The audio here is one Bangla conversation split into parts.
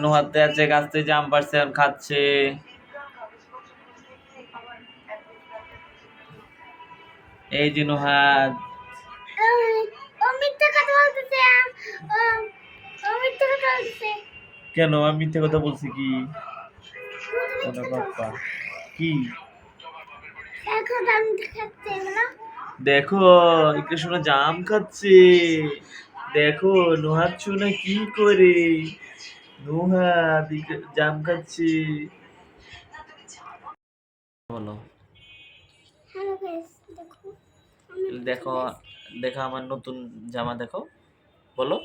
নুহাতে আছে, গাছ থেকে জাম পারছে, এখন খাচ্ছে। এই যে নুহাত, কেন আমি মিথ্যে কথা বলছি? কি কি দেখো, একটু শোনা জাম খাচ্ছে। দেখো নুহাত শোনা কি করে, নুহাত জাম খাচ্ছে। বলো, দেখো দেখো আমার নতুন জামা, দেখো বলো,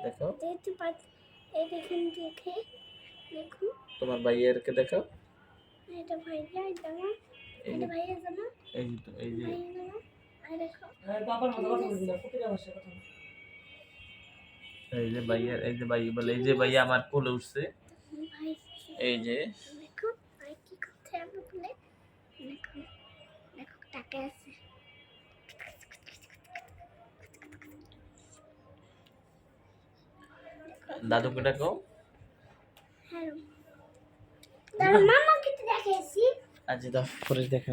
দেখো তোমার ভাইয়েরকে দেখো, এই যে ভাইয়ের, এই যে ভাই বলে, এই যে ভাইয়া আমার কোলে উঠছে, এই যে দাদুকে ডাকো। আচ্ছা, পরে দেখা।